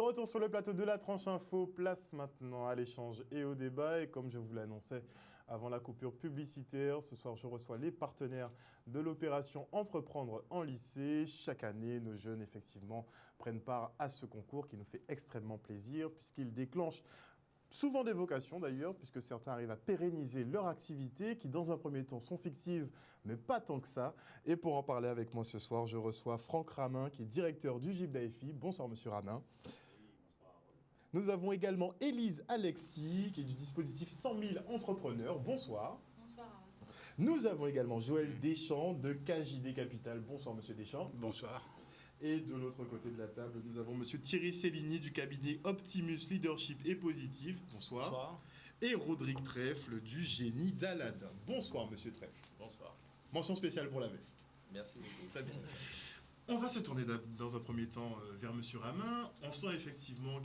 retour sur le plateau de la tranche info, place maintenant à l'échange et au débat. Et comme je vous l'annonçais avant la coupure publicitaire, ce soir je reçois les partenaires de l'opération Entreprendre en lycée. Chaque année, nos jeunes effectivement prennent part à ce concours qui nous fait extrêmement plaisir puisqu'il déclenche souvent des vocations d'ailleurs, puisque certains arrivent à pérenniser leur activité, qui dans un premier temps sont fictives, mais pas tant que ça. Et pour en parler avec moi ce soir, je reçois Franck Ramin, qui est directeur du GIP d'AFI. Bonsoir Monsieur Ramin. Nous avons également Élise Alexis, qui est du dispositif 100 000 entrepreneurs. Bonsoir. Bonsoir. Nous avons également Joël Deschamps de KJD Capital. Bonsoir Monsieur Deschamps. Bonsoir. Et de l'autre côté de la table, nous avons Monsieur Thierry Cellini du cabinet Optimus Leadership et Positif. Bonsoir. Bonsoir. Et Rodrigue Trèfle du Génie d'Aladin. Bonsoir Monsieur Trèfle. Bonsoir. Mention spéciale pour la veste. Merci beaucoup. Très bien. On va se tourner dans un premier temps vers Monsieur Ramin. On sent effectivement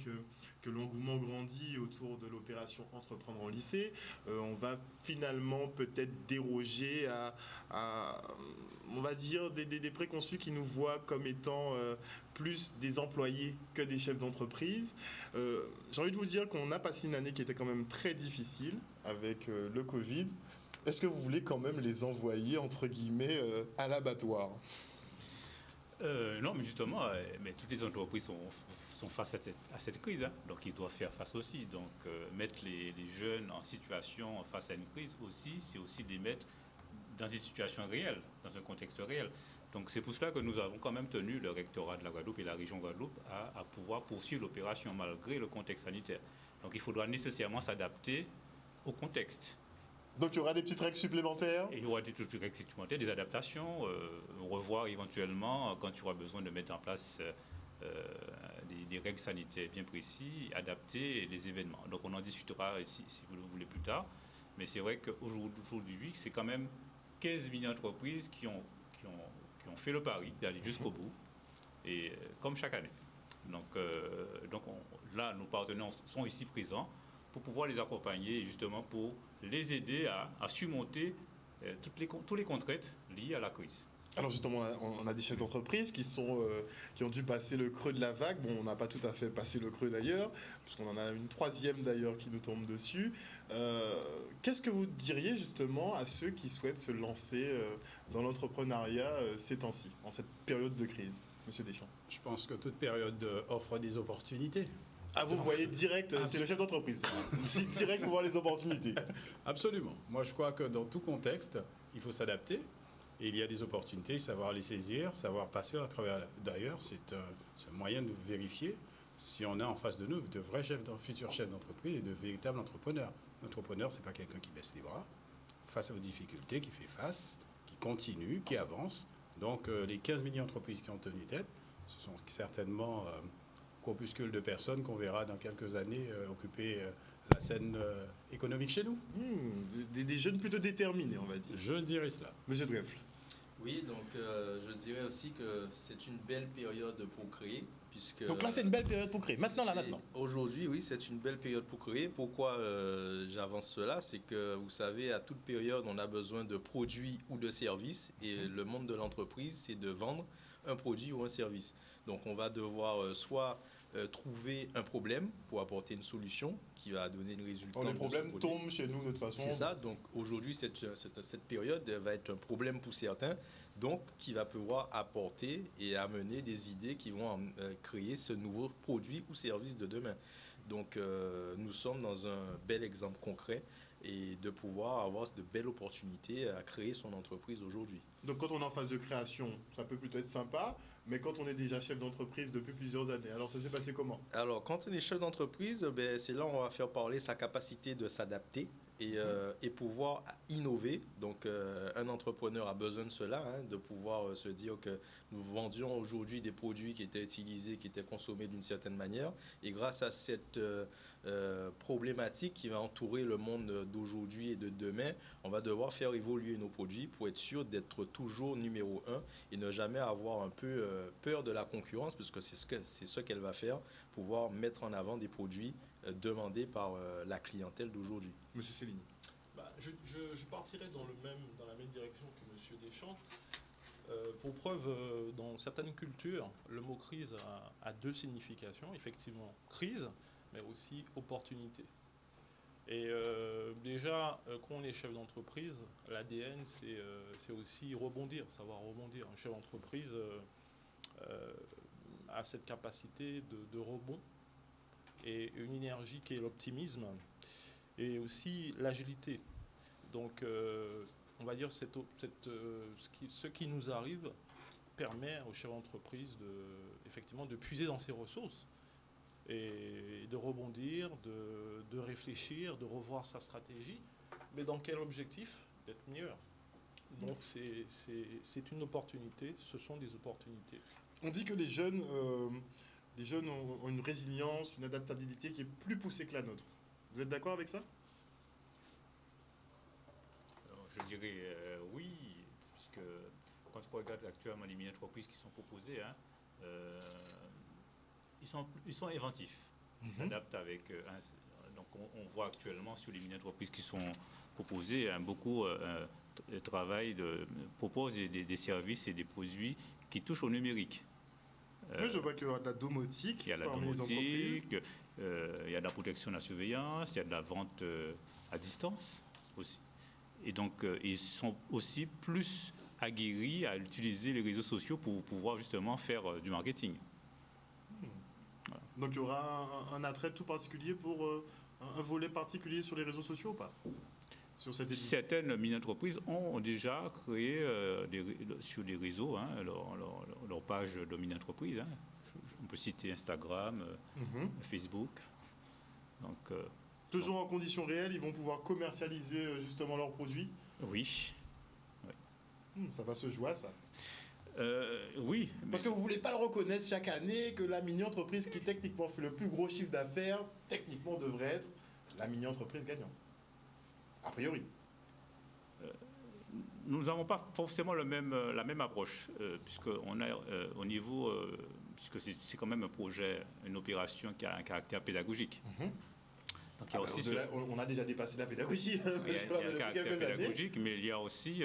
que l'engouement grandit autour de l'opération Entreprendre en lycée. On va finalement peut-être déroger à on va dire, des préconçus qui nous voient comme étant plus des employés que des chefs d'entreprise. J'ai envie de vous dire qu'on a passé une année qui était quand même très difficile avec le Covid. Est-ce que vous voulez quand même les envoyer, entre guillemets, à l'abattoir ? Non, mais justement, mais toutes les entreprises sont face à cette crise, hein, donc ils doivent faire face aussi. Donc mettre les jeunes en situation face à une crise aussi, c'est aussi les mettre dans une situation réelle, dans un contexte réel. Donc c'est pour cela que nous avons quand même tenu le rectorat de la Guadeloupe et la région Guadeloupe à pouvoir poursuivre l'opération malgré le contexte sanitaire. Donc il faudra nécessairement s'adapter au contexte. Donc il y aura des petites règles supplémentaires. Et il y aura des petites règles supplémentaires, des adaptations, revoir éventuellement quand il y aura besoin de mettre en place des règles sanitaires bien précises, adapter les événements. Donc on en discutera si vous le voulez plus tard. Mais c'est vrai qu'aujourd'hui, c'est quand même 15 millions d'entreprises qui ont fait le pari d'aller jusqu'au bout, et comme chaque année. Donc là, nos partenaires sont ici présents pour pouvoir les accompagner et justement pour les aider à surmonter toutes les contraintes liées à la crise. Alors justement, on a des chefs d'entreprise qui ont dû passer le creux de la vague. Bon, on n'a pas tout à fait passé le creux d'ailleurs, puisqu'on en a une troisième d'ailleurs qui nous tombe dessus. Qu'est-ce que vous diriez justement à ceux qui souhaitent se lancer dans l'entrepreneuriat ces temps-ci, en cette période de crise, Monsieur Deschamps? Je pense que toute période offre des opportunités. Ah, vous voyez direct, c'est le chef d'entreprise. Direct pour voir les opportunités. Absolument. Moi, je crois que dans tout contexte, il faut s'adapter. Et il y a des opportunités, savoir les saisir, savoir passer à travers. D'ailleurs, c'est un moyen de vérifier si on a en face de nous de vrais futurs chefs d'entreprise et de véritables entrepreneurs. L'entrepreneur, ce n'est pas quelqu'un qui baisse les bras face aux difficultés, qui fait face, qui continue, qui avance. Donc, les 15 millions d'entreprises qui ont tenu tête, ce sont certainement corpuscule de personnes qu'on verra dans quelques années occuper la scène économique chez nous. Des jeunes plutôt déterminés, on va dire. Je dirais cela. Monsieur Trèfle. Oui, donc je dirais aussi que c'est une belle période pour créer, puisque... Donc là, c'est une belle période pour créer. Maintenant. Aujourd'hui, oui, c'est une belle période pour créer. Pourquoi j'avance cela? C'est que, vous savez, à toute période, on a besoin de produits ou de services, et le monde de l'entreprise, c'est de vendre un produit ou un service. Donc on va devoir soit trouver un problème pour apporter une solution qui va donner le résultat. Les problèmes tombent chez nous de toute façon. C'est ça. Donc aujourd'hui, cette période va être un problème pour certains, donc qui va pouvoir apporter et amener des idées qui vont créer ce nouveau produit ou service de demain. Donc nous sommes dans un bel exemple concret et de pouvoir avoir de belles opportunités à créer son entreprise aujourd'hui. Donc quand on est en phase de création, ça peut plutôt être sympa, mais quand on est déjà chef d'entreprise depuis plusieurs années, alors ça s'est passé comment? Alors quand on est chef d'entreprise, c'est là où on va faire parler sa capacité de s'adapter et pouvoir innover. Donc un entrepreneur a besoin de cela, de pouvoir se dire que nous vendions aujourd'hui des produits qui étaient utilisés, qui étaient consommés d'une certaine manière, et grâce à cette problématique qui va entourer le monde d'aujourd'hui et de demain, on va devoir faire évoluer nos produits pour être sûr d'être toujours numéro 1 et ne jamais avoir un peu peur de la concurrence, puisque c'est ce qu'elle va faire, pouvoir mettre en avant des produits demandés par la clientèle d'aujourd'hui. Monsieur Cellini. Je partirais dans la même direction que Monsieur Deschamps. Pour preuve, dans certaines cultures, le mot crise a deux significations. Effectivement, crise, mais aussi opportunité. Et déjà, quand on est chef d'entreprise, l'ADN, c'est aussi rebondir, savoir rebondir. Un chef d'entreprise a cette capacité de rebond et une énergie qui est l'optimisme et aussi l'agilité. Donc, on va dire ce qui nous arrive permet au chef d'entreprise effectivement de puiser dans ses ressources et de rebondir, de réfléchir, de revoir sa stratégie, mais dans quel objectif? D'être meilleur. Donc c'est une opportunité, ce sont des opportunités. On dit que les jeunes ont une résilience, une adaptabilité qui est plus poussée que la nôtre. Vous êtes d'accord avec ça? Alors, je dirais oui, puisque quand on regarde actuellement les mini-entreprises qui sont proposées, ils sont inventifs. Ils s'adaptent avec... donc on voit actuellement sur les mini-entreprises qui sont proposées, beaucoup proposent des services et des produits qui touchent au numérique. Oui, je vois qu'il y a de la domotique. Il y a de la domotique, il y a de la protection de la surveillance, il y a de la vente à distance aussi. Et donc, ils sont aussi plus aguerris à utiliser les réseaux sociaux pour pouvoir justement faire du marketing. Voilà. Donc, il y aura un attrait tout particulier pour un volet particulier sur les réseaux sociaux ou pas? Sur cette édition. Certaines mini-entreprises ont déjà créé sur les réseaux leur page de mini-entreprise. On peut citer Instagram, Facebook. Donc, toujours en conditions réelles, ils vont pouvoir commercialiser justement leurs produits? Oui. Ça va se jouer à ça. Oui. Parce que vous ne voulez pas le reconnaître chaque année que la mini-entreprise qui techniquement fait le plus gros chiffre d'affaires, techniquement devrait être la mini-entreprise gagnante. A priori. Nous n'avons pas forcément la même approche, puisqu'on a au niveau, puisque c'est quand même un projet, une opération qui a un caractère pédagogique. Donc, il y a aussi on a déjà dépassé la pédagogie. Il y a un caractère pédagogique, mais il y a aussi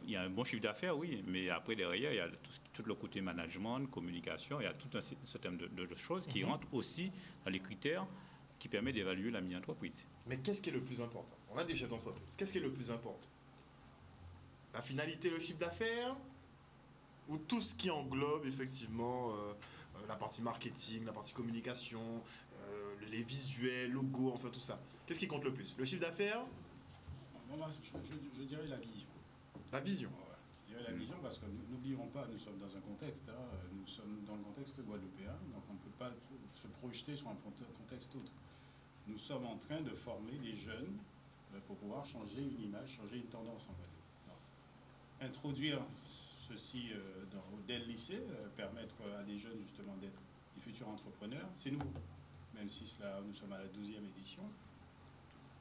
il y a un bon chiffre d'affaires, oui, mais après derrière, il y a tout le côté management, communication, il y a tout un certain nombre de choses qui rentrent aussi dans les critères qui permettent d'évaluer la mini-entreprise. Mais qu'est-ce qui est le plus important? On a des chefs d'entreprise. Qu'est-ce qui est le plus important? La finalité, le chiffre d'affaires? Ou tout ce qui englobe effectivement la partie marketing, la partie communication, les visuels, logos, enfin tout ça? Qu'est-ce qui compte le plus? Le chiffre d'affaires? Moi, je dirais la vision. La vision. Ouais, je dirais la vision parce que n'oublions pas, nous sommes dans un contexte, nous sommes dans le contexte guadeloupéen, donc on ne peut pas se projeter sur un contexte autre. Nous sommes en train de former des jeunes pour pouvoir changer une image, changer une tendance en Guadeloupe. Donc, introduire ceci dès le lycée, permettre à des jeunes justement d'être des futurs entrepreneurs, c'est nouveau, même si nous sommes à la 12e édition.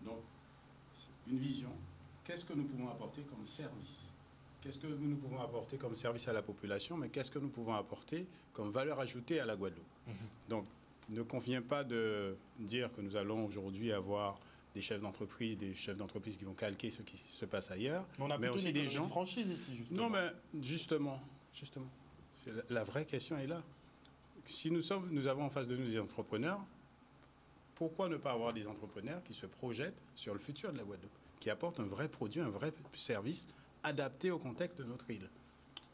Donc, une vision. Qu'est-ce que nous pouvons apporter comme service? Qu'est-ce que nous pouvons apporter comme service à la population, mais qu'est-ce que nous pouvons apporter comme valeur ajoutée à la Guadeloupe? Donc, il ne convient pas de dire que nous allons aujourd'hui avoir des chefs d'entreprise qui vont calquer ce qui se passe ailleurs. Mais on a plutôt aussi des gens de franchise ici, justement. Non, mais justement. La vraie question est là. Si nous avons en face de nous des entrepreneurs, pourquoi ne pas avoir des entrepreneurs qui se projettent sur le futur de la Guadeloupe, qui apportent un vrai produit, un vrai service adapté au contexte de notre île?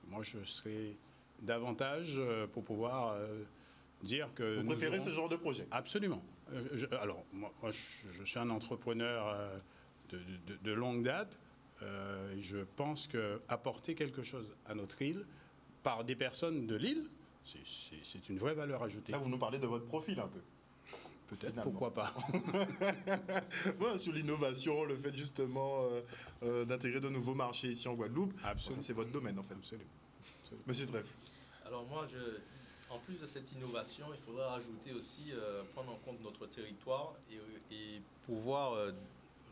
Moi, je serais davantage pour pouvoir dire que... Vous préférez ce genre de projet? Absolument. Alors, moi je suis un entrepreneur de longue date. Je pense qu'apporter quelque chose à notre île par des personnes de l'île, c'est une vraie valeur ajoutée. Là, vous nous parlez de votre profil un peu. Peut-être, finalement. Pourquoi pas. Ouais, sur l'innovation, le fait justement d'intégrer de nouveaux marchés ici en Guadeloupe. Absolument. Ça, c'est votre domaine en fait. Absolument. Monsieur Trèfle. Alors moi, en plus de cette innovation, il faudra rajouter aussi prendre en compte notre territoire et pouvoir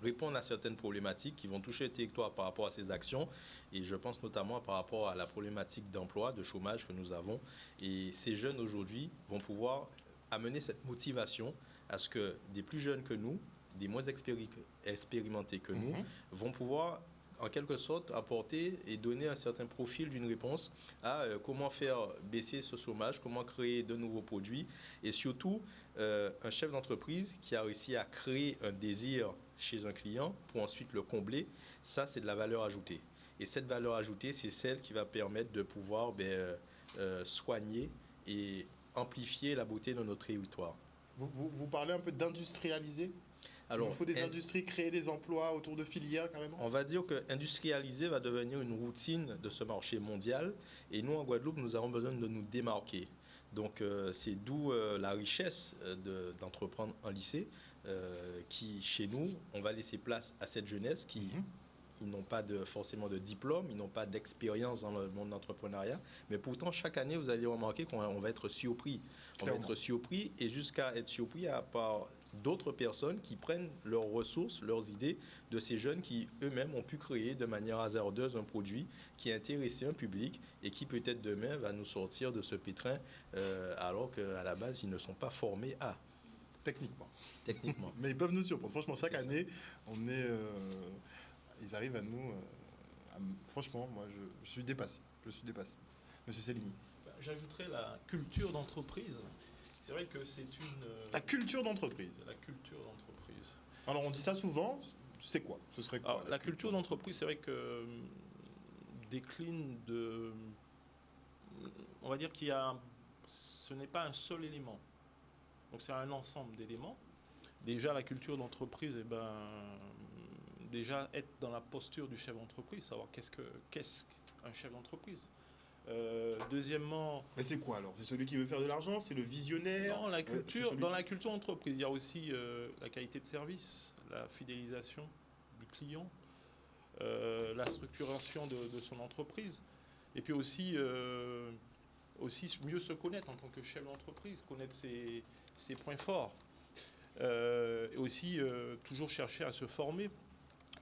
répondre à certaines problématiques qui vont toucher le territoire par rapport à ces actions. Et je pense notamment par rapport à la problématique d'emploi, de chômage que nous avons. Et ces jeunes aujourd'hui vont pouvoir amener cette motivation à ce que des plus jeunes que nous, des moins expérimentés que nous, vont pouvoir en quelque sorte apporter et donner un certain profil d'une réponse à comment faire baisser ce chômage, comment créer de nouveaux produits et surtout un chef d'entreprise qui a réussi à créer un désir chez un client pour ensuite le combler, ça c'est de la valeur ajoutée. Et cette valeur ajoutée, c'est celle qui va permettre de pouvoir soigner et amplifier la beauté de notre territoire. Vous parlez un peu d'industrialiser. Alors, il faut des industries, créer des emplois autour de filières carrément. On va dire que industrialiser va devenir une routine de ce marché mondial et nous en Guadeloupe, nous avons besoin de nous démarquer. Donc c'est d'où la richesse d'entreprendre en lycée qui, chez nous, on va laisser place à cette jeunesse qui... Ils n'ont pas forcément de diplôme, ils n'ont pas d'expérience dans le monde de l'entrepreneuriat. Mais pourtant, chaque année, vous allez remarquer qu'on va être surpris. On va être surpris et jusqu'à être surpris par d'autres personnes qui prennent leurs ressources, leurs idées de ces jeunes qui eux-mêmes ont pu créer de manière hasardeuse un produit qui a intéressé un public et qui peut-être demain va nous sortir de ce pétrin alors qu'à la base, ils ne sont pas formés à. Techniquement. Mais ils peuvent nous surprendre. Franchement, chaque année, on est... ils arrivent à nous... franchement, moi, je suis dépassé. Monsieur Céligny. J'ajouterais la culture d'entreprise. C'est vrai que c'est une... La culture d'entreprise. La culture d'entreprise. Alors, on dit ça souvent. C'est quoi? Ce serait quoi? Alors, la culture d'entreprise, c'est vrai que décline de... On va dire qu'il y a... Ce n'est pas un seul élément. Donc, c'est un ensemble d'éléments. Déjà, la culture d'entreprise, déjà être dans la posture du chef d'entreprise, savoir qu'est-ce qu'un chef d'entreprise. Deuxièmement... Mais c'est quoi alors? C'est celui qui veut faire de l'argent? C'est le visionnaire? Non, la culture, dans la culture d'entreprise, il y a aussi la qualité de service, la fidélisation du client, la structuration de son entreprise, et puis aussi mieux se connaître en tant que chef d'entreprise, connaître ses points forts, et aussi toujours chercher à se former.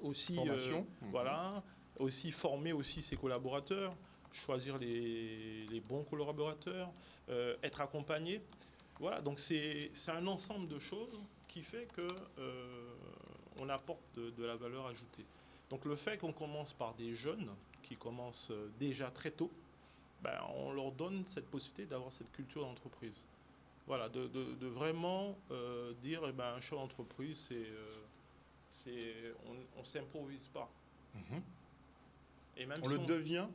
Aussi, formation. Voilà, aussi former aussi ses collaborateurs, choisir les bons collaborateurs, être accompagné. Voilà, donc c'est un ensemble de choses qui fait que on apporte de la valeur ajoutée. Donc le fait qu'on commence par des jeunes qui commencent déjà très tôt, on leur donne cette possibilité d'avoir cette culture d'entreprise. Voilà, de vraiment dire, un chef d'entreprise, on ne s'improvise pas. Et même on le devient.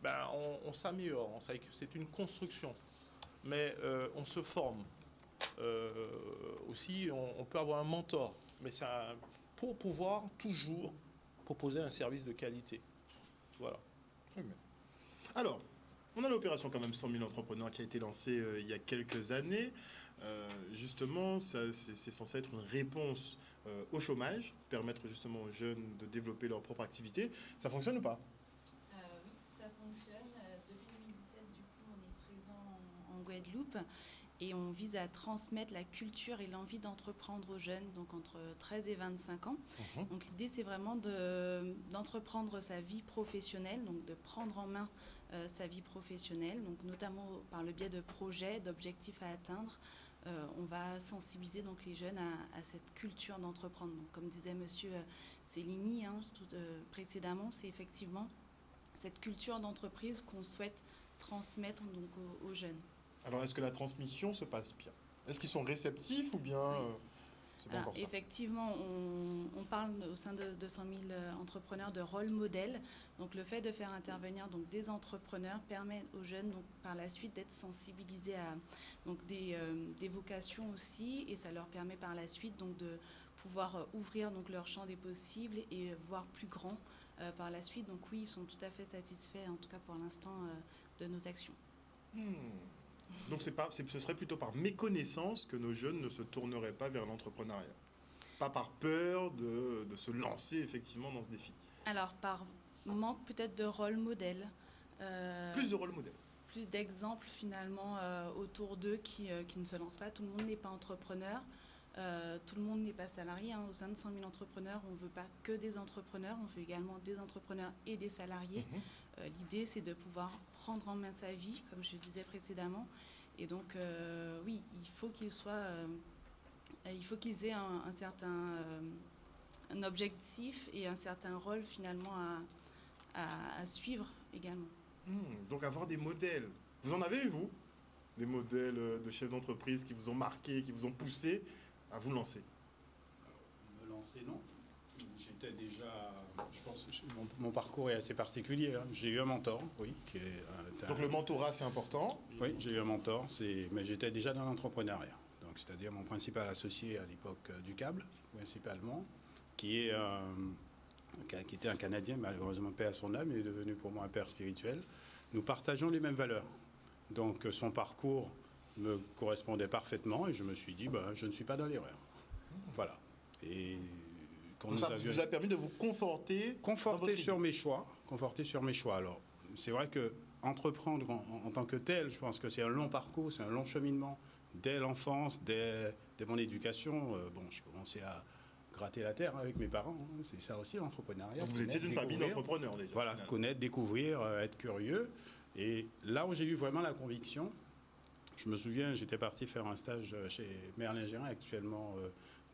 On s'améliore, c'est une construction, mais on se forme. Aussi, on peut avoir un mentor, mais pour pouvoir toujours proposer un service de qualité. Voilà. Très bien. Alors, on a l'opération quand même 100 000 entrepreneurs qui a été lancée il y a quelques années. Justement, c'est censé être une réponse au chômage, permettre justement aux jeunes de développer leur propre activité. Ça fonctionne ou pas? Oui, ça fonctionne. Depuis 2017, du coup, on est présent en Guadeloupe et on vise à transmettre la culture et l'envie d'entreprendre aux jeunes, donc entre 13 et 25 ans. Donc l'idée, c'est vraiment d'entreprendre sa vie professionnelle, donc de prendre en main sa vie professionnelle, donc notamment par le biais de projets, d'objectifs à atteindre. On va sensibiliser donc les jeunes à cette culture d'entreprendre. Donc, comme disait Monsieur Céligny précédemment, c'est effectivement cette culture d'entreprise qu'on souhaite transmettre donc aux jeunes. Alors, est-ce que la transmission se passe bien? Est-ce qu'ils sont réceptifs ou bien c'est pas encore ça? Effectivement, on parle au sein de 100 000 entrepreneurs de rôle modèle. Donc, le fait de faire intervenir donc, des entrepreneurs permet aux jeunes donc, par la suite d'être sensibilisés à donc, des vocations aussi, et ça leur permet par la suite donc, de pouvoir ouvrir donc, leur champ des possibles et voir plus grand par la suite. Donc oui, ils sont tout à fait satisfaits, en tout cas pour l'instant, de nos actions. Donc ce serait plutôt par méconnaissance que nos jeunes ne se tourneraient pas vers l'entrepreneuriat. Pas par peur de se lancer effectivement dans ce défi. Alors par manque peut-être de rôle modèle. Plus de rôle modèle. Plus d'exemples finalement autour d'eux qui ne se lancent pas. Tout le monde n'est pas entrepreneur. Tout le monde n'est pas salarié. Au sein de 100 000 entrepreneurs, on ne veut pas que des entrepreneurs, on veut également des entrepreneurs et des salariés. L'idée, c'est de pouvoir prendre en main sa vie, comme je le disais précédemment. Et donc, oui, il faut qu'ils aient un certain un objectif et un certain rôle finalement à suivre également. Donc avoir des modèles. Vous en avez eu, vous? Des modèles de chefs d'entreprise qui vous ont marqué, qui vous ont poussé à vous lancer? Me lancer, non. J'étais déjà, je pense, mon parcours est assez particulier. Hein. J'ai eu un mentor, oui. Donc le mentorat, c'est important. Oui, j'ai eu un mentor, mais j'étais déjà dans l'entrepreneuriat. Donc, c'est-à-dire mon principal associé à l'époque du câble, principalement, qui était un Canadien, malheureusement paix à son âme, il est devenu pour moi un père spirituel. Nous partageons les mêmes valeurs. Donc son parcours me correspondait parfaitement et je me suis dit, je ne suis pas dans l'erreur. Voilà. Et donc ça vous a permis de vous conforter sur mes choix. Conforter sur mes choix. Alors, c'est vrai que entreprendre en tant que tel, je pense que c'est un long parcours, c'est un long cheminement. Dès l'enfance, dès mon éducation, j'ai commencé à gratter la terre avec mes parents. Hein. C'est ça aussi l'entrepreneuriat. Vous étiez d'une famille d'entrepreneurs déjà. Voilà, connaître, découvrir, être curieux. Et là où j'ai eu vraiment la conviction, je me souviens, j'étais parti faire un stage chez Merlin Gérin, actuellement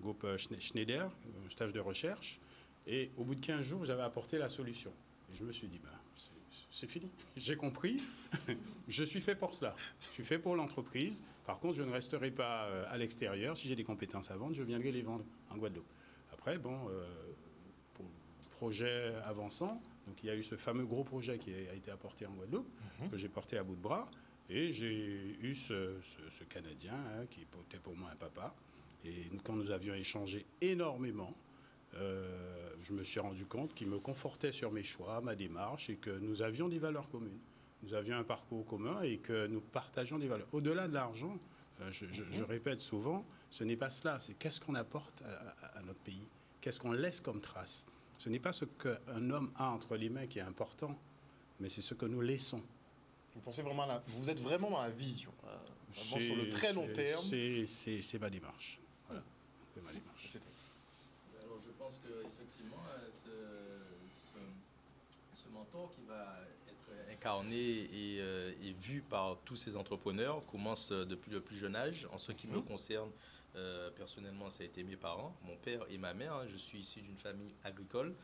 groupe Schneider, un stage de recherche. Et au bout de 15 jours, j'avais apporté la solution. Et je me suis dit, c'est fini, j'ai compris, je suis fait pour cela. Je suis fait pour l'entreprise. Par contre, je ne resterai pas à l'extérieur. Si j'ai des compétences à vendre, je viendrai les vendre en Guadeloupe. Après, pour le projet avançant, donc il y a eu ce fameux gros projet qui a été apporté en Guadeloupe, que j'ai porté à bout de bras. Et j'ai eu ce Canadien qui était pour moi un papa. Et quand nous avions échangé énormément, je me suis rendu compte qu'il me confortait sur mes choix, ma démarche, et que nous avions des valeurs communes. Nous avions un parcours commun et que nous partageons des valeurs. Au-delà de l'argent, je répète souvent, ce n'est pas cela, c'est qu'est-ce qu'on apporte à notre pays, qu'est-ce qu'on laisse comme trace. Ce n'est pas ce qu'un homme a entre les mains qui est important, mais c'est ce que nous laissons. Vous êtes vraiment dans la vision, sur le très long terme. C'est ma démarche. Voilà. C'est ma démarche. Alors je pense qu'effectivement, ce mentor qui va être incarné et vu par tous ces entrepreneurs commence depuis le plus jeune âge. En ce qui me concerne, personnellement, ça a été mes parents, mon père et ma mère. Je suis issu d'une famille agricole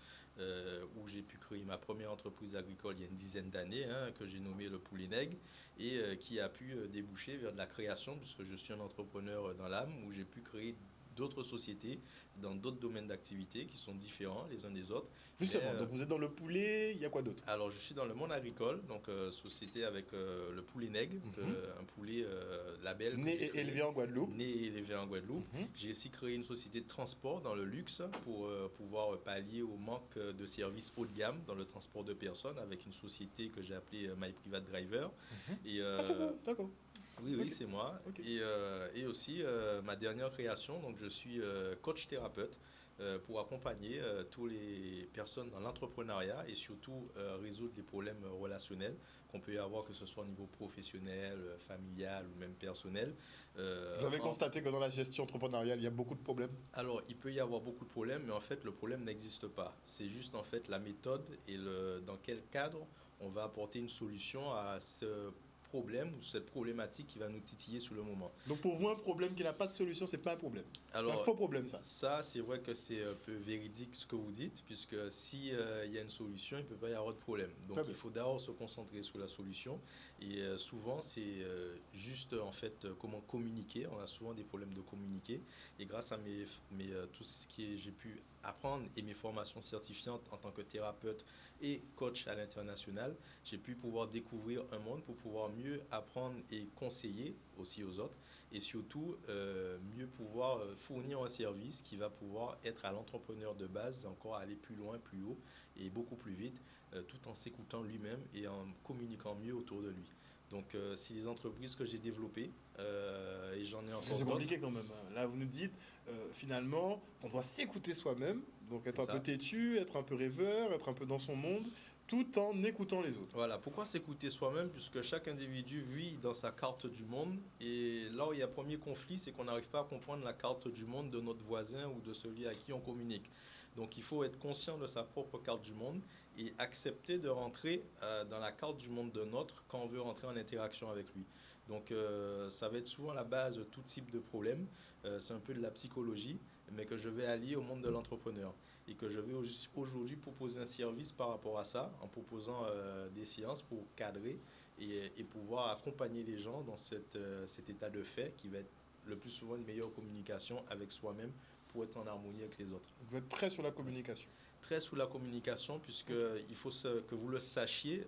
où j'ai pu créer ma première entreprise agricole il y a une dizaine d'années, que j'ai nommée le Poulet Nègre, et qui a pu déboucher vers de la création, puisque je suis un entrepreneur dans l'âme, où j'ai pu créer d'autres sociétés dans d'autres domaines d'activité qui sont différents les uns des autres. Justement, donc vous êtes dans le poulet, il y a quoi d'autre? Alors je suis dans le monde agricole, donc société avec le Poulet Nègre, un poulet label. Né et élevé en Guadeloupe. Né et élevé en Guadeloupe. J'ai aussi créé une société de transport dans le luxe pour pouvoir pallier au manque de services haut de gamme dans le transport de personnes avec une société que j'ai appelée My Private Driver. C'est bon, d'accord. Oui, oui, c'est moi. Okay. Et aussi, ma dernière création, donc je suis coach thérapeute pour accompagner toutes les personnes dans l'entrepreneuriat et surtout résoudre les problèmes relationnels qu'on peut y avoir, que ce soit au niveau professionnel, familial ou même personnel. Vous avez constaté que dans la gestion entrepreneuriale, il y a beaucoup de problèmes? Alors, il peut y avoir beaucoup de problèmes, mais en fait, le problème n'existe pas. C'est juste en fait la méthode et dans quel cadre on va apporter une solution à ce problème ou cette problématique qui va nous titiller sur le moment. Donc pour vous, un problème qui n'a pas de solution, c'est pas un problème. Alors, c'est un faux problème, ça. Ça, c'est vrai que c'est un peu véridique ce que vous dites, puisque s'il y a une solution, il ne peut pas y avoir de problème. Donc il faut d'abord se concentrer sur la solution. Et souvent, c'est juste en fait comment communiquer. On a souvent des problèmes de communiquer. Et grâce à tout ce que j'ai pu apprendre et mes formations certifiantes en tant que thérapeute et coach à l'international, j'ai pu pouvoir découvrir un monde pour pouvoir mieux apprendre et conseiller aussi aux autres et surtout mieux pouvoir fournir un service qui va pouvoir être à l'entrepreneur de base, encore aller plus loin, plus haut et beaucoup plus vite, tout en s'écoutant lui-même et en communiquant mieux autour de lui. Donc, c'est des entreprises que j'ai développées et j'en ai encore d'autres. C'est compliqué quand même. Là, vous nous dites, finalement, on doit s'écouter soi-même, donc être un peu têtu, être un peu rêveur, être un peu dans son monde, tout en écoutant les autres. Voilà, pourquoi s'écouter soi-même? Puisque chaque individu vit dans sa carte du monde. Et là où il y a premier conflit, c'est qu'on n'arrive pas à comprendre la carte du monde de notre voisin ou de celui à qui on communique. Donc, il faut être conscient de sa propre carte du monde et accepter de rentrer dans la carte du monde d'un autre quand on veut rentrer en interaction avec lui. Donc, ça va être souvent la base de tout type de problème. C'est un peu de la psychologie. mais que je vais allier au monde de l'entrepreneur. Et que je vais aujourd'hui proposer un service par rapport à ça, en proposant des séances pour cadrer et pouvoir accompagner les gens dans cet état de fait qui va être le plus souvent une meilleure communication avec soi-même pour être en harmonie avec les autres. Vous êtes très sur la communication. Très sous la communication, puisque il faut que vous le sachiez,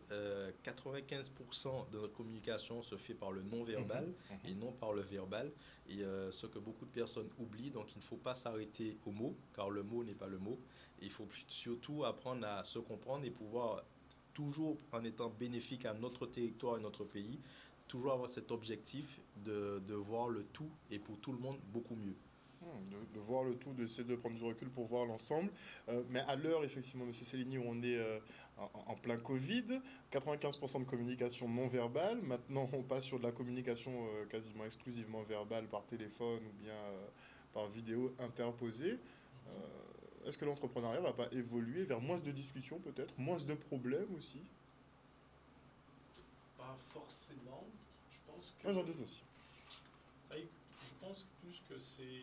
95% de notre communication se fait par le non-verbal et non par le verbal. Et ce que beaucoup de personnes oublient, donc il ne faut pas s'arrêter au mot, car le mot n'est pas le mot. Et il faut surtout apprendre à se comprendre et pouvoir, toujours en étant bénéfique à notre territoire et notre pays, toujours avoir cet objectif de voir le tout et pour tout le monde beaucoup mieux. De voir le tout, d'essayer de prendre du recul pour voir l'ensemble. Mais à l'heure, effectivement, M. Céligny, où on est en plein Covid, 95% de communication non verbale. Maintenant, on passe sur de la communication quasiment exclusivement verbale par téléphone ou bien par vidéo interposée. Est-ce que l'entrepreneuriat ne va pas évoluer vers moins de discussions peut-être, moins de problèmes aussi? Pas forcément. Je pense que... Moi, j'en doute aussi. Je pense plus que c'est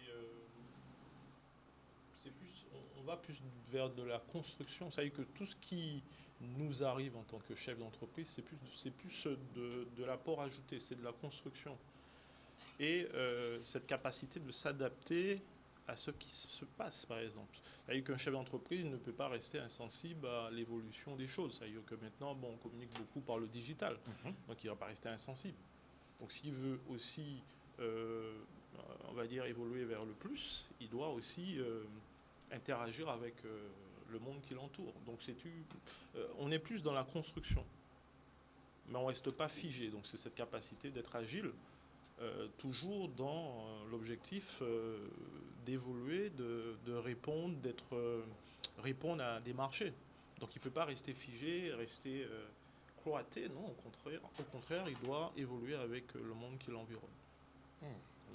plus, on va plus vers de la construction. Ça veut dire que tout ce qui nous arrive en tant que chef d'entreprise, c'est plus de l'apport ajouté, c'est de la construction. Et cette capacité de s'adapter à ce qui se passe, par exemple. Ça veut dire qu'un chef d'entreprise ne peut pas rester insensible à l'évolution des choses. Ça veut dire que maintenant, on communique beaucoup par le digital, donc il ne va pas rester insensible. Donc s'il veut aussi... on va dire évoluer vers le plus, il doit aussi interagir avec le monde qui l'entoure. Donc on est plus dans la construction, mais on ne reste pas figé. Donc c'est cette capacité d'être agile, toujours dans l'objectif d'évoluer, de répondre, répondre à des marchés. Donc il ne peut pas rester figé, rester cloîtré, non, au contraire, il doit évoluer avec le monde qui l'environne.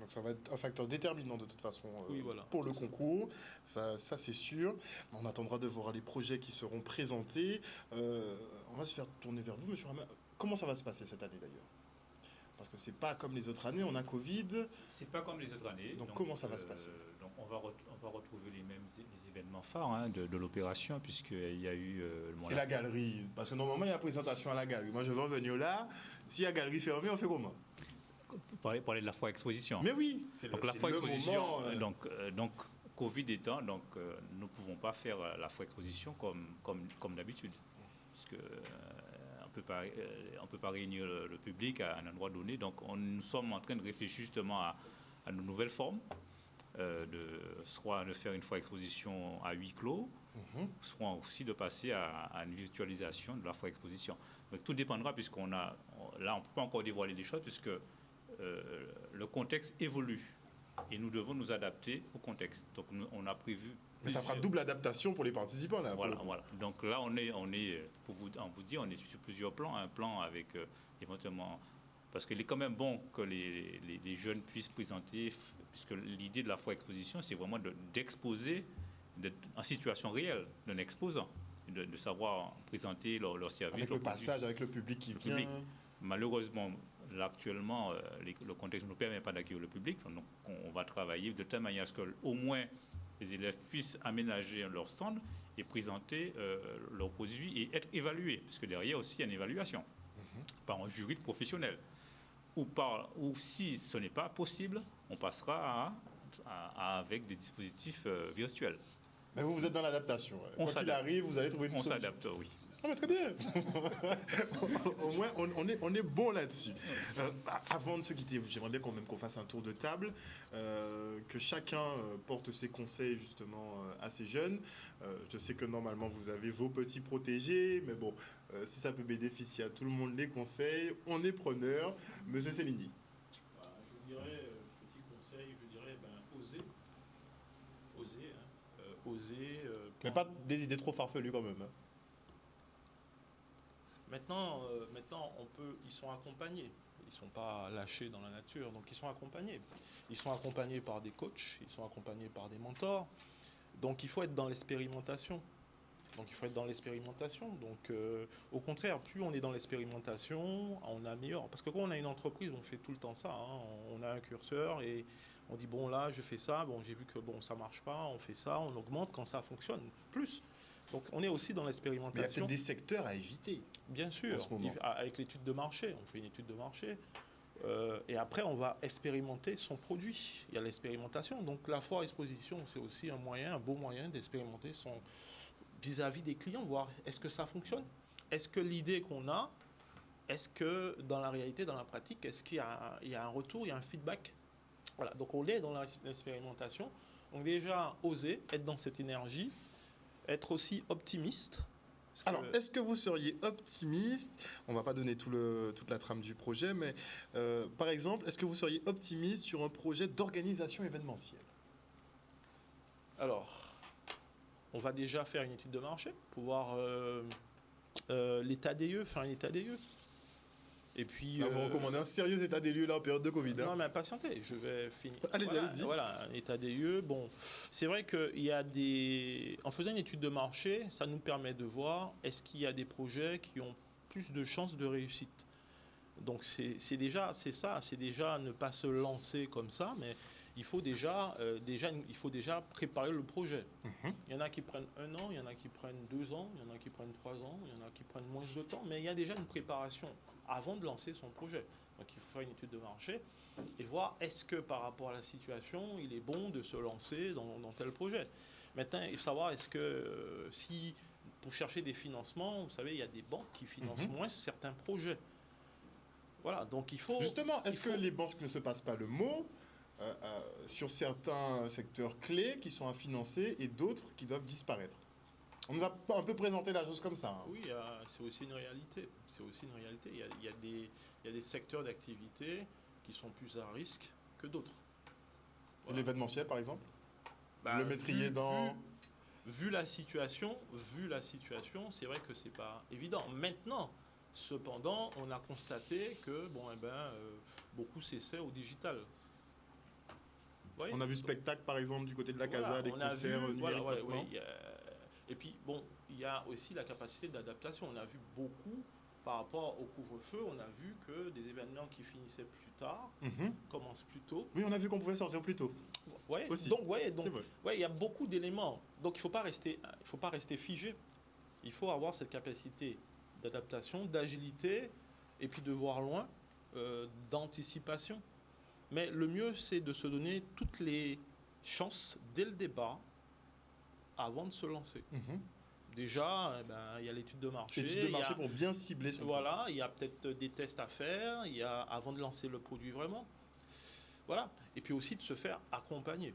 Donc ça va être un facteur déterminant de toute façon oui, voilà, pour le concours, ça c'est sûr. On attendra de voir les projets qui seront présentés. On va se faire tourner vers vous, monsieur Rama. Comment ça va se passer cette année d'ailleurs? Parce que c'est pas comme les autres années, on a Covid. C'est pas comme les autres années. Donc comment ça va se passer? Donc on va retrouver les événements phares de l'opération, puisqu'il y a eu... Et la galerie, parce que normalement il y a présentation à la galerie. Moi je vais en venir là. Si la galerie fermée, on fait comment? Vous parlez de la foire exposition. Mais oui, donc la foire exposition. Donc Covid étant, nous ne pouvons pas faire la foire exposition comme d'habitude, puisque on peut pas réunir le public à un endroit donné. Donc nous sommes en train de réfléchir justement à de nouvelles formes, soit de faire une foire exposition à huis clos, soit aussi de passer à une virtualisation de la foire exposition. Donc tout dépendra, puisqu'on a là on ne peut pas encore dévoiler des choses, puisque le contexte évolue et nous devons nous adapter au contexte. Donc on a prévu... Mais ça fera double adaptation pour les participants là. Voilà. Donc là on est pour vous dire, on est sur plusieurs plans. Un plan avec éventuellement... Parce qu'il est quand même bon que les jeunes puissent présenter, puisque l'idée de la foire exposition, c'est vraiment d'exposer en situation réelle d'un exposant, de savoir présenter leur service. Avec le passage, avec le public qui vient. Malheureusement, là, actuellement, le contexte ne nous permet pas d'accueillir le public. Donc, on va travailler de telle manière à ce qu'au moins les élèves puissent aménager leur stand et présenter leurs produits et être évalués. Parce que derrière aussi, il y a une évaluation par un jury de professionnels. Ou si ce n'est pas possible, on passera avec des dispositifs virtuels. Mais vous êtes dans l'adaptation. Quoi qu'il arrive, vous allez trouver une solution. On s'adapte, oui. Ah, mais très bien. Au moins, on est bon là-dessus. Avant de se quitter, j'aimerais bien qu'on fasse un tour de table, que chacun porte ses conseils justement à ces jeunes. Je sais que normalement, vous avez vos petits protégés, mais bon, si ça peut bénéficier à tout le monde, les conseils, on est preneur. Monsieur Céligny. Je dirais, petit conseil, oser. Oser. Mais pas des idées trop farfelues quand même. Maintenant, ils sont accompagnés. Ils ne sont pas lâchés dans la nature, donc ils sont accompagnés. Ils sont accompagnés par des coachs, ils sont accompagnés par des mentors. Donc il faut être dans l'expérimentation. Donc il faut être dans l'expérimentation. Donc au contraire, plus on est dans l'expérimentation, on améliore. Parce que quand on a une entreprise, on fait tout le temps ça, hein. On a un curseur et on dit bon là je fais ça, bon j'ai vu que bon ça marche pas, on fait ça, on augmente quand ça fonctionne plus. Donc on est aussi dans Mais il y a l'expérimentation. peut-être des secteurs à éviter. Bien sûr, en ce moment. avec l'étude de marché, on fait une étude de marché. Et après, on va expérimenter son produit. Il y a l'expérimentation. Donc, la foire exposition, c'est aussi un moyen, un beau moyen d'expérimenter son vis-à-vis des clients, voir est-ce que ça fonctionne. Est-ce que l'idée qu'on a, est-ce que dans la réalité, dans la pratique, est-ce qu'il y a un retour, il y a un feedback. Voilà. Donc, on est dans l'expérimentation. Donc, déjà, oser être dans cette énergie, être aussi optimiste. Alors, est-ce que vous seriez optimiste? On ne va pas donner toute la trame du projet, mais par exemple, est-ce que vous seriez optimiste sur un projet d'organisation événementielle? Alors, on va déjà faire une étude de marché pour voir l'état des lieux, faire un état des lieux. Et puis, Là, vous recommandez un sérieux état des lieux là en période de Covid. non, mais patientez, je vais finir. Allez-y, Voilà, allez-y. voilà, un état des lieux. Bon, c'est vrai qu'il y a des. En faisant une étude de marché, ça nous permet de voir est-ce qu'il y a des projets qui ont plus de chances de réussite. Donc c'est déjà ne pas se lancer comme ça, mais il faut déjà préparer le projet. Il y en a qui prennent 1 an, il y en a qui prennent 2 ans, il y en a qui prennent 3 ans, il y en a qui prennent moins de temps, mais il y a déjà une préparation avant de lancer son projet. Donc il faut faire une étude de marché et voir est-ce que par rapport à la situation, il est bon de se lancer dans tel projet. Maintenant, il faut savoir est-ce que si pour chercher des financements, vous savez, il y a des banques qui financent moins certains projets. Voilà, donc il faut... Justement, est-ce que les banques ne se passent pas le mot sur certains secteurs clés qui sont à financer et d'autres qui doivent disparaître? On nous a un peu présenté la chose comme ça. Hein. Oui, c'est aussi une réalité. C'est aussi une réalité. Il y a des secteurs d'activité qui sont plus à risque que d'autres. Voilà. L'événementiel, par exemple? Bah, le mettriez dans... Vu la situation, c'est vrai que c'est pas évident. Maintenant, cependant, on a constaté que beaucoup s'essaient au digital. Voyez, on a vu spectacle, par exemple, du côté de la Casa, des concerts numériques. Et puis, bon, il y a aussi la capacité d'adaptation. On a vu beaucoup, par rapport au couvre-feu, on a vu que des événements qui finissaient plus tard commencent plus tôt. Oui, on a vu qu'on pouvait sortir plus tôt. Ouais, aussi. Donc, il y a beaucoup d'éléments. Donc, il faut pas rester figé. Il faut avoir cette capacité d'adaptation, d'agilité, et puis de voir loin, d'anticipation. Mais le mieux, c'est de se donner toutes les chances dès le départ avant de se lancer. Déjà, il y a l'étude de marché. L'étude de marché pour bien cibler son Voilà, il y a peut-être des tests à faire, avant de lancer le produit vraiment. Voilà. Et puis aussi de se faire accompagner.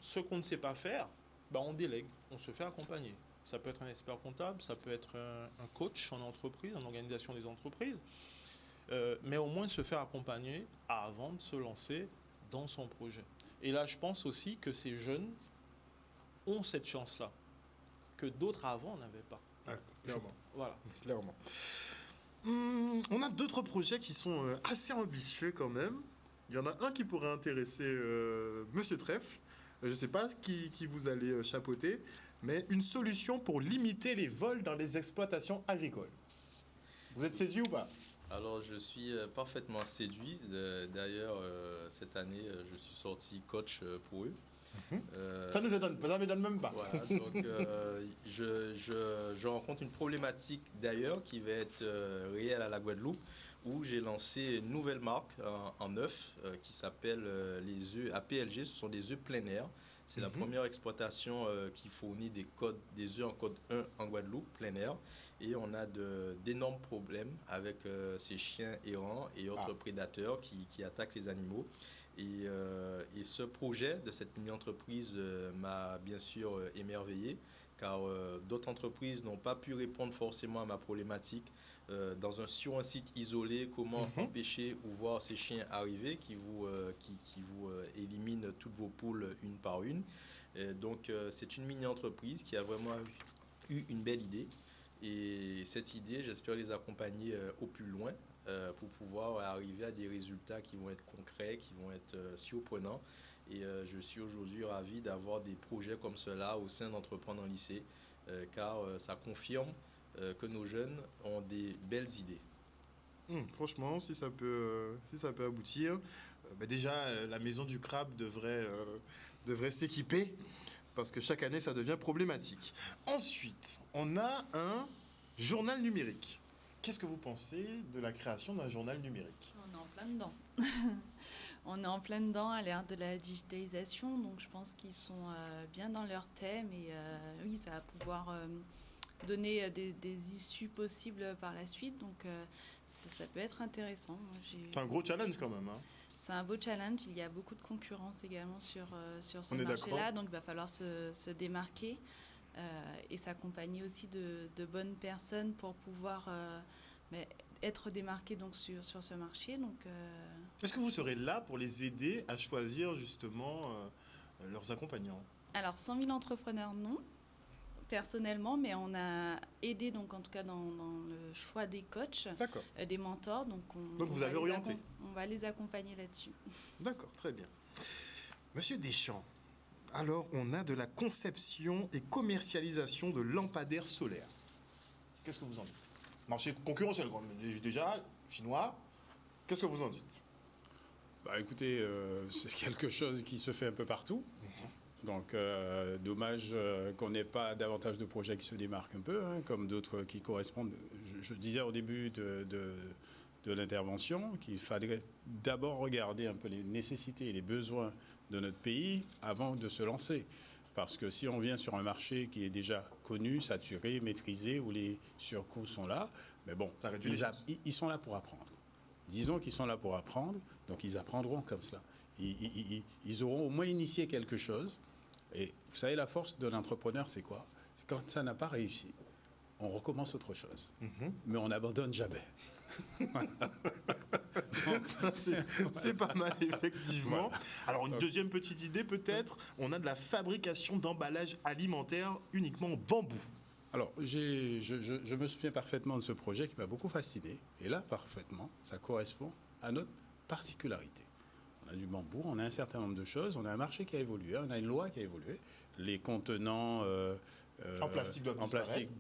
Ce qu'on ne sait pas faire, on délègue, on se fait accompagner. Ça peut être un expert comptable, ça peut être un coach en entreprise, en organisation des entreprises. Mais au moins se faire accompagner avant de se lancer dans son projet. Et là, je pense aussi que ces jeunes ont cette chance-là, que d'autres avant n'avaient pas. Clairement. Voilà. Clairement. On a d'autres projets qui sont assez ambitieux quand même. Il y en a un qui pourrait intéresser Monsieur Trèfle. Je ne sais pas qui vous allez chapeauter, mais une solution pour limiter les vols dans les exploitations agricoles. Vous êtes séduit ou pas? Alors, je suis parfaitement séduit. D'ailleurs, cette année, je suis sorti coach pour eux. Ça nous étonne, ça ne m'étonne même pas. Voilà, donc je rencontre une problématique d'ailleurs qui va être réelle à la Guadeloupe, où j'ai lancé une nouvelle marque en œufs qui s'appelle les œufs APLG. Ce sont des œufs plein air. C'est la première exploitation qui fournit des œufs en code 1 en Guadeloupe, plein air. Et on a d'énormes problèmes avec ces chiens errants et autres prédateurs qui attaquent les animaux. Et ce projet de cette mini-entreprise m'a bien sûr émerveillé, car d'autres entreprises n'ont pas pu répondre forcément à ma problématique. Sur un site isolé, comment empêcher ou voir ces chiens arriver qui vous éliminent toutes vos poules une par une. Donc c'est une mini-entreprise qui a vraiment eu une belle idée. Et cette idée, j'espère les accompagner au plus loin pour pouvoir arriver à des résultats qui vont être concrets, qui vont être surprenants. Et je suis aujourd'hui ravi d'avoir des projets comme cela au sein d'Entreprendre en lycée, car ça confirme que nos jeunes ont des belles idées. Franchement, si ça peut aboutir, déjà, la maison du crabe devrait s'équiper parce que chaque année, ça devient problématique. Ensuite, on a un journal numérique. Qu'est-ce que vous pensez de la création d'un journal numérique? On est en plein dedans. On est en plein dedans à l'ère de la digitalisation, donc je pense qu'ils sont bien dans leur thème et oui, ça va pouvoir donner des issues possibles par la suite, donc ça peut être intéressant. Moi, c'est un gros challenge quand même. Hein. C'est un beau challenge, il y a beaucoup de concurrence également sur ce On est marché-là, donc il va falloir se démarquer et s'accompagner aussi de bonnes personnes pour pouvoir être démarqué donc sur ce marché. Donc, est-ce que vous serez là pour les aider à choisir justement leurs accompagnants? Alors 100 000 entrepreneurs, non, personnellement, mais on a aidé donc en tout cas dans le choix des coachs, des mentors. Donc vous avez orienté. On va les accompagner là-dessus. D'accord, très bien. Monsieur Deschamps, alors on a de la conception et commercialisation de lampadaires solaires. Qu'est-ce que vous en dites? Marché concurrentiel, déjà, chinois. Qu'est-ce que vous en dites? Écoutez, c'est quelque chose qui se fait un peu partout. Donc, dommage qu'on n'ait pas davantage de projets qui se démarquent un peu, comme d'autres qui correspondent. Je disais au début de l'intervention qu'il fallait d'abord regarder un peu les nécessités et les besoins de notre pays avant de se lancer. Parce que si on vient sur un marché qui est déjà connu, saturé, maîtrisé, où les surcoûts sont là, mais bon, ils sont là pour apprendre. Disons qu'ils sont là pour apprendre, donc ils apprendront comme cela. Ils auront au moins initié quelque chose. Et vous savez, la force de l'entrepreneur, c'est quoi? C'est quand ça n'a pas réussi, on recommence autre chose. Mais on n'abandonne jamais. Donc, c'est pas mal, effectivement. Voilà. Alors, une deuxième petite idée, peut-être, on a de la fabrication d'emballages alimentaires uniquement en bambou. Alors, je me souviens parfaitement de ce projet qui m'a beaucoup fasciné. Et là, parfaitement, ça correspond à notre particularité. On a du bambou, on a un certain nombre de choses, on a un marché qui a évolué, on a une loi qui a évolué. Les contenants en plastique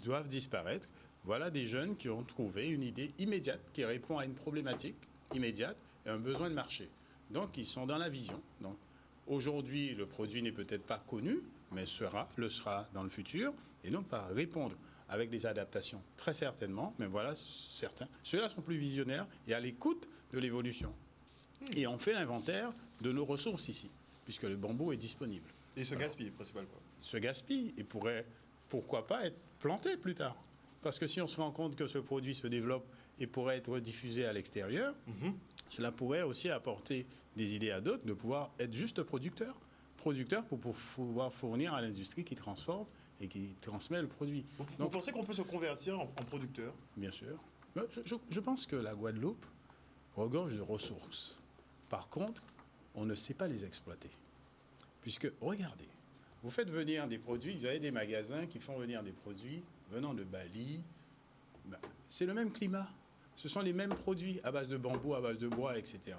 doivent disparaître. Voilà des jeunes qui ont trouvé une idée immédiate qui répond à une problématique immédiate et un besoin de marché. Donc, ils sont dans la vision. Donc, aujourd'hui, le produit n'est peut-être pas connu, mais le sera dans le futur. Et donc, va répondre avec des adaptations, très certainement. Mais voilà, certains. Ceux-là sont plus visionnaires et à l'écoute de l'évolution. Et on fait l'inventaire de nos ressources ici, puisque le bambou est disponible. Et se gaspille, principalement. Se gaspille et pourrait, pourquoi pas, être planté plus tard. Parce que si on se rend compte que ce produit se développe et pourrait être diffusé à l'extérieur, cela pourrait aussi apporter des idées à d'autres de pouvoir être juste producteur pour pouvoir fournir à l'industrie qui transforme et qui transmet le produit. Vous pensez qu'on peut se convertir en producteur? Bien sûr. Je pense que la Guadeloupe regorge de ressources. Par contre, on ne sait pas les exploiter. Puisque, regardez, vous faites venir des produits, vous avez des magasins qui font venir des produits venant de Bali. C'est le même climat. Ce sont les mêmes produits à base de bambou, à base de bois, etc.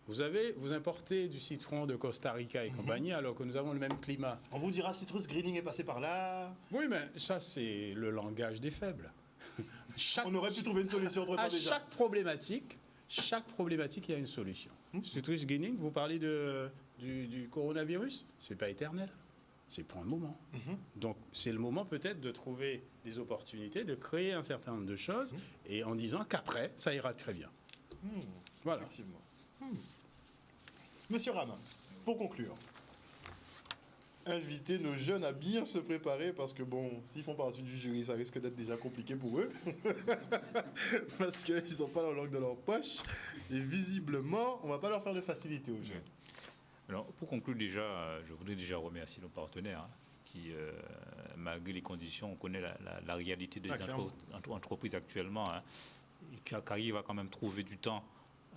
Vous importez du citron de Costa Rica et compagnie, alors que nous avons le même climat. On vous dira Citrus Greening est passé par là. Oui, mais ça, c'est le langage des faibles. On aurait pu trouver une solution entre temps déjà. Chaque problématique, il y a une solution. Citrus Greening, vous parlez du coronavirus, c'est pas éternel. C'est pour un moment. Donc, c'est le moment peut-être de trouver des opportunités, de créer un certain nombre de choses, et en disant qu'après, ça ira très bien. Voilà. Effectivement. Monsieur Ramin, pour conclure, inviter nos jeunes à bien se préparer parce que, bon, s'ils font partie du jury, ça risque d'être déjà compliqué pour eux. Parce qu'ils n'ont pas la langue de leur poche. Et visiblement, on ne va pas leur faire de facilité aux jeunes. Alors, pour conclure déjà, je voudrais déjà remercier nos partenaires qui, malgré les conditions, on connaît la réalité des entreprises actuellement, qui arrivent à quand même trouver du temps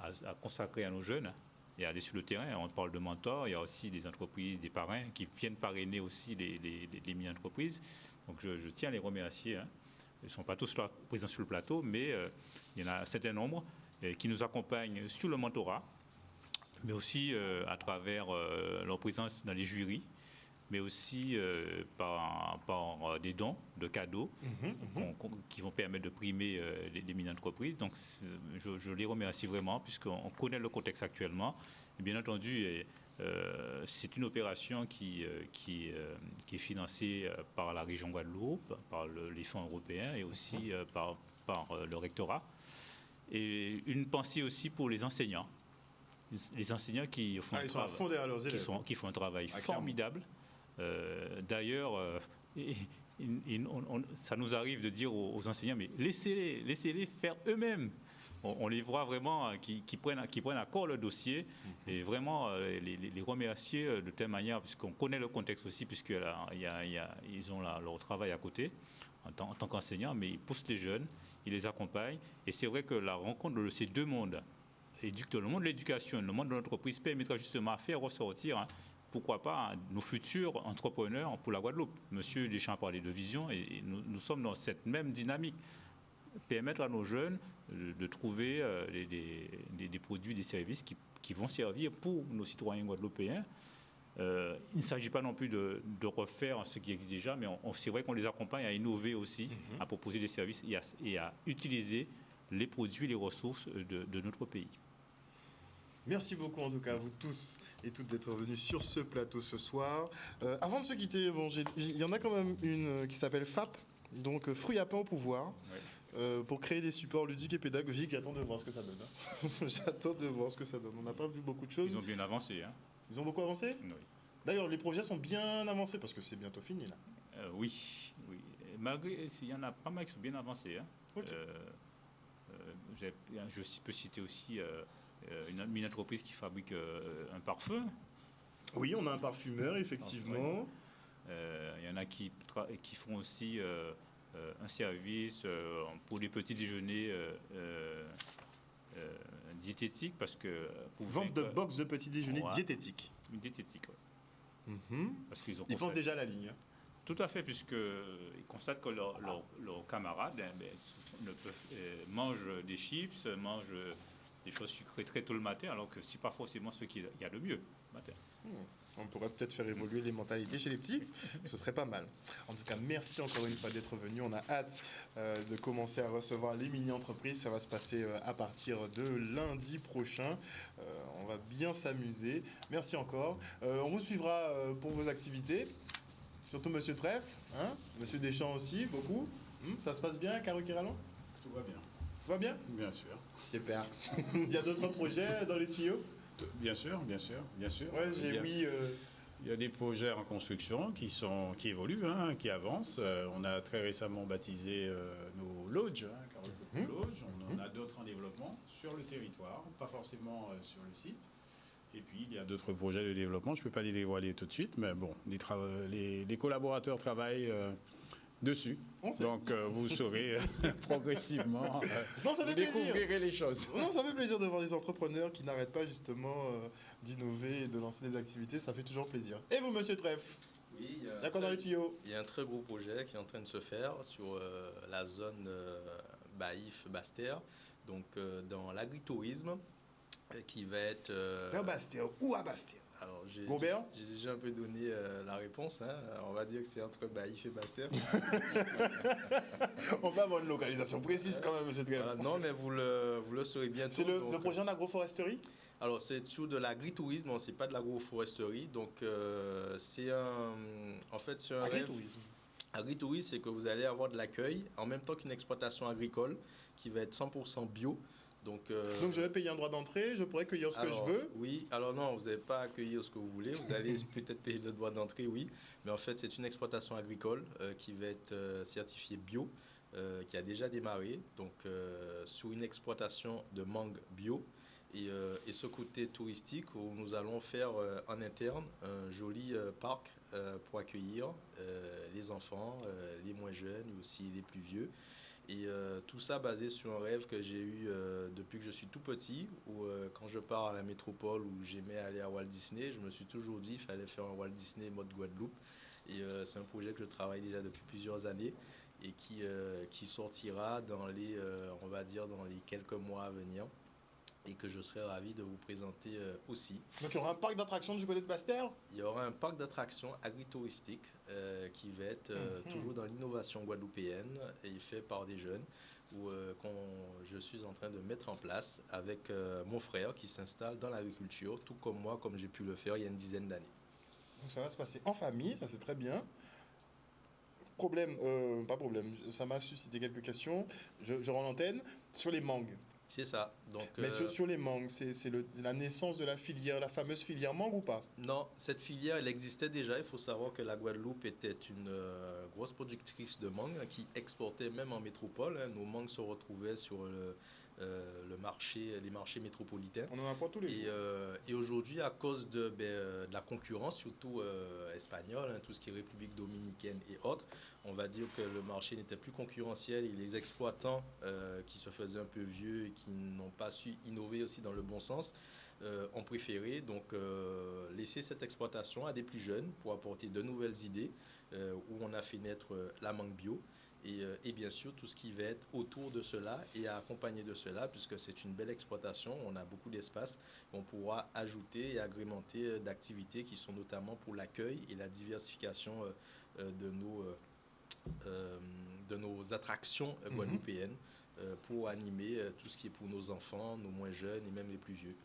à consacrer à nos jeunes et aller sur le terrain. On parle de mentors, il y a aussi des entreprises, des parrains qui viennent parrainer aussi les mini-entreprises. Donc, je tiens à les remercier. Ils ne sont pas tous là, présents sur le plateau, mais il y en a un certain nombre qui nous accompagnent sur le mentorat. mais aussi à travers leur présence dans les jurys, mais aussi par des dons de cadeaux qui vont permettre de primer les mini-entreprises. Donc, je les remercie vraiment, puisqu'on connaît le contexte actuellement. Et bien entendu, c'est une opération qui est financée par la région Guadeloupe, par les fonds européens et aussi par le rectorat. Et une pensée aussi pour les enseignants. Les enseignants qui font, ils sont à fond derrière leurs élèves. qui font un travail formidable. D'ailleurs, ça nous arrive de dire aux enseignants, mais laissez-les faire eux-mêmes. On les voit vraiment qui prennent à corps le dossier et vraiment les remercier de telle manière, puisqu'on connaît le contexte aussi, puisqu'ils ont leur travail à côté en tant qu'enseignants, mais ils poussent les jeunes, ils les accompagnent. Et c'est vrai que la rencontre de ces deux mondes, le monde de l'éducation, le monde de l'entreprise, permettra justement à faire ressortir, pourquoi pas, nos futurs entrepreneurs pour la Guadeloupe. Monsieur Deschamps parlait de vision et nous sommes dans cette même dynamique. Permettre à nos jeunes de trouver des produits, des services qui vont servir pour nos citoyens guadeloupéens. Il ne s'agit pas non plus de refaire ce qui existe déjà, mais c'est vrai qu'on les accompagne à innover aussi, à proposer des services et à utiliser les produits, les ressources de notre pays. Merci beaucoup en tout cas à vous tous et toutes d'être venus sur ce plateau ce soir. Avant de se quitter, il y en a quand même une qui s'appelle FAP, donc Fruits à pain au pouvoir. Oui. Pour créer des supports ludiques et pédagogiques. J'attends de voir ce que ça donne. J'attends de voir ce que ça donne. On n'a pas vu beaucoup de choses. Ils ont bien avancé. Ils ont beaucoup avancé ? Oui. D'ailleurs, les projets sont bien avancés parce que c'est bientôt fini là. Oui. Malgré, il y en a pas mal qui sont bien avancés. Okay. Je peux citer aussi une entreprise qui fabrique un parfum. Oui, on a un parfumeur, effectivement. Il y en a qui font aussi un service pour les petits déjeuners diététiques, parce que... Vente de box de petits déjeuners diététiques. Diététique, oui. Parce ils pensent déjà à la ligne. Tout à fait, puisqu'ils constatent que leurs camarades mangent des chips, mangent des choses sucrées très tôt le matin, alors que ce n'est pas forcément ce qu'il y a de mieux le matin. On pourrait peut-être faire évoluer les mentalités chez les petits, ce serait pas mal. En tout cas, merci encore une fois d'être venu. On a hâte de commencer à recevoir les mini-entreprises. Ça va se passer à partir de lundi prochain. On va bien s'amuser. Merci encore. On vous suivra pour vos activités. Surtout Monsieur Trèfle, Monsieur Deschamps aussi, beaucoup. Ça se passe bien, Caru-Kiralon ? Tout va bien. Tout va bien ? Bien sûr. Super. Il y a d'autres projets dans les tuyaux ? Bien sûr. Ouais, il y a des projets en construction qui évoluent, qui avancent. On a très récemment baptisé nos lodges, Lodge. On en a d'autres en développement sur le territoire, pas forcément sur le site. Et puis, il y a d'autres projets de développement. Je ne peux pas les dévoiler tout de suite, mais bon, les collaborateurs travaillent dessus. Donc, vous saurez progressivement, vous découvrirez les choses. Non, ça fait plaisir de voir des entrepreneurs qui n'arrêtent pas justement d'innover et de lancer des activités. Ça fait toujours plaisir. Et vous, Monsieur Trèfle ? Oui, d'accord dans les tuyaux. Il y a un très gros projet qui est en train de se faire sur la zone Baïf-Bastère, donc dans l'agritourisme, qui va être... Vers Bastère ou à Bastère ? Alors, j'ai déjà un peu donné la réponse. On va dire que c'est entre Baïf et Bastère. On va avoir une localisation précise quand même, monsieur Trèfle. Voilà, non, mais vous le saurez bientôt. C'est le projet en agroforesterie ? Alors, c'est sur de l'agritourisme, non, c'est pas de l'agroforesterie. Donc, c'est un agritourisme. Agritourisme, c'est que vous allez avoir de l'accueil en même temps qu'une exploitation agricole qui va être 100% bio. Donc, je vais payer un droit d'entrée, je pourrais cueillir ce que je veux. Oui, alors non, vous n'allez pas accueillir ce que vous voulez, vous allez peut-être payer le droit d'entrée, oui, mais en fait c'est une exploitation agricole qui va être certifiée bio, qui a déjà démarré, donc sous une exploitation de mangue bio. Et ce côté touristique où nous allons faire en interne un joli parc pour accueillir les enfants, les moins jeunes et aussi les plus vieux. Et tout ça basé sur un rêve que j'ai eu depuis que je suis tout petit, où quand je pars à la métropole où j'aimais aller à Walt Disney, je me suis toujours dit qu'il fallait faire un Walt Disney mode Guadeloupe. Et c'est un projet que je travaille déjà depuis plusieurs années et qui sortira dans les, on va dire, dans les quelques mois à venir. et que je serai ravi de vous présenter aussi. Donc il y aura un parc d'attractions du côté de Basse-Terre? Il y aura un parc d'attractions agritouristique qui va être toujours dans l'innovation guadeloupéenne et fait par des jeunes où je suis en train de mettre en place avec mon frère qui s'installe dans l'agriculture, tout comme moi, comme j'ai pu le faire il y a une dizaine d'années. Donc ça va se passer en famille, ça c'est très bien. Pas problème, ça m'a suscité quelques questions. Je rends l'antenne sur les mangues. C'est ça. Donc, Mais sur les mangues, c'est la naissance de la filière, la fameuse filière mangue ou pas? Non, cette filière, elle existait déjà. Il faut savoir que la Guadeloupe était une grosse productrice de mangue qui exportait même en métropole. Nos mangues se retrouvaient sur les marchés métropolitains. On en apprend tous les jours. Et aujourd'hui, à cause de la concurrence, surtout espagnole, tout ce qui est République dominicaine et autres, on va dire que le marché n'était plus concurrentiel et les exploitants qui se faisaient un peu vieux et qui n'ont pas su innover aussi dans le bon sens ont préféré donc laisser cette exploitation à des plus jeunes pour apporter de nouvelles idées où on a fait naître la mangue bio. Et bien sûr, tout ce qui va être autour de cela et accompagné de cela, puisque c'est une belle exploitation, on a beaucoup d'espace, on pourra ajouter et agrémenter d'activités qui sont notamment pour l'accueil et la diversification de nos attractions guadeloupéennes pour animer tout ce qui est pour nos enfants, nos moins jeunes et même les plus vieux.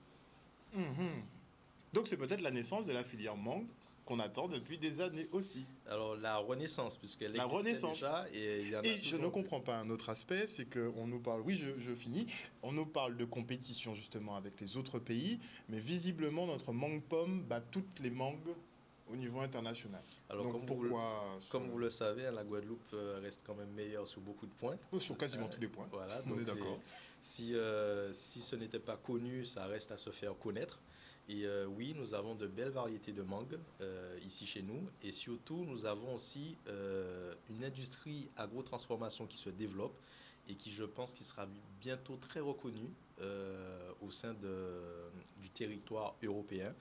Donc c'est peut-être la naissance de la filière mangue qu'on attend depuis des années aussi. Alors la renaissance, puisqu'elle La existait renaissance. déjà et il y en a Et je ne toujours comprends pas un autre aspect, c'est qu'on nous parle, oui je finis, on nous parle de compétition justement avec les autres pays, mais visiblement notre mangue pomme bat toutes les mangues au niveau international. Alors, donc comme vous le savez, la Guadeloupe reste quand même meilleure sur beaucoup de points. Sur quasiment tous les points. Voilà, on donc est d'accord. Si ce n'était pas connu, ça reste à se faire connaître. Et oui, nous avons de belles variétés de mangue ici chez nous. Et surtout, nous avons aussi une industrie agro-transformation qui se développe et qui, je pense, qui sera bientôt très reconnue au sein du territoire européen.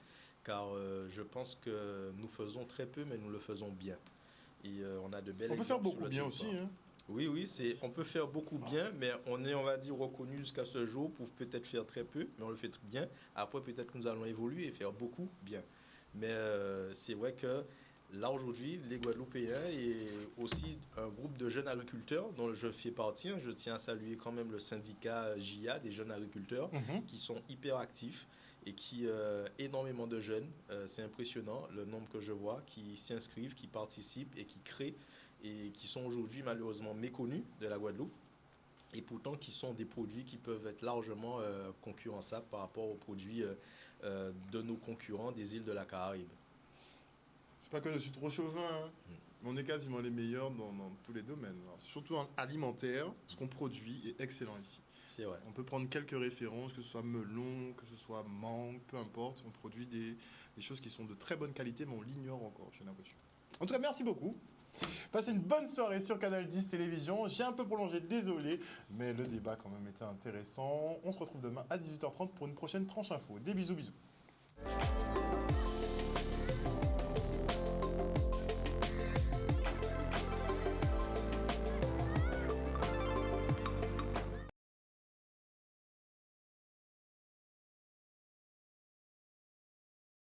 Car je pense que nous faisons très peu, mais nous le faisons bien. Et on a de belles. On peut faire beaucoup bien aussi. Hein. Oui, on peut faire beaucoup bien, mais on est, on va dire, reconnu jusqu'à ce jour pour peut-être faire très peu, mais on le fait très bien. Après, peut-être que nous allons évoluer et faire beaucoup bien. Mais c'est vrai que là, aujourd'hui, les Guadeloupéens et aussi un groupe de jeunes agriculteurs dont je fais partie, je tiens à saluer quand même le syndicat JIA des jeunes agriculteurs qui sont hyper actifs et qui, énormément de jeunes, c'est impressionnant le nombre que je vois, qui s'inscrivent, qui participent et qui créent et qui sont aujourd'hui malheureusement méconnus de la Guadeloupe et pourtant qui sont des produits qui peuvent être largement concurrençables par rapport aux produits de nos concurrents des îles de la Caraïbe. C'est pas que je suis trop chauvin, hein, mais on est quasiment les meilleurs dans tous les domaines. Alors, surtout en alimentaire, ce qu'on produit est excellent ici. C'est vrai. On peut prendre quelques références, que ce soit melon, que ce soit mangue, peu importe. On produit des choses qui sont de très bonne qualité, mais on l'ignore encore, j'ai l'impression. En tout cas, merci beaucoup. Passez une bonne soirée sur Canal 10 Télévision. J'ai un peu prolongé, désolé, mais le débat quand même était intéressant. On se retrouve demain à 18h30 pour une prochaine tranche info. Des bisous.